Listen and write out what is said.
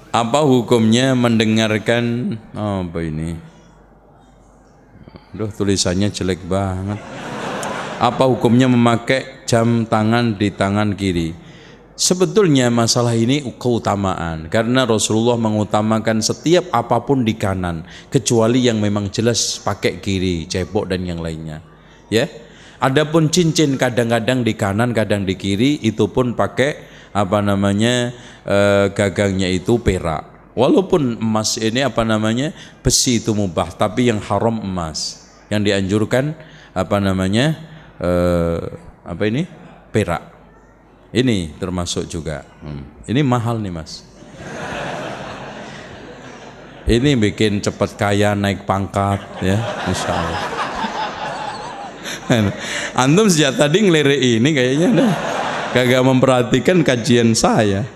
Apa hukumnya mendengarkan apa ini? Aduh, tulisannya jelek banget. Apa hukumnya memakai jam tangan di tangan kiri? Sebetulnya masalah ini keutamaan, karena Rasulullah mengutamakan setiap apapun di kanan kecuali yang memang jelas pakai kiri, cebok dan yang lainnya. Ya. Adapun cincin kadang-kadang di kanan, kadang di kiri, itu pun pakai apa namanya gagangnya itu perak. Walaupun emas ini apa namanya besi itu mubah, tapi yang haram emas. Yang dianjurkan apa namanya apa ini perak. Ini termasuk juga. Ini mahal nih mas. Ini bikin cepat kaya, naik pangkat ya, insya Allah. Antum sejak tadi ngelirik ini kayaknya dah kagak memperhatikan kajian saya.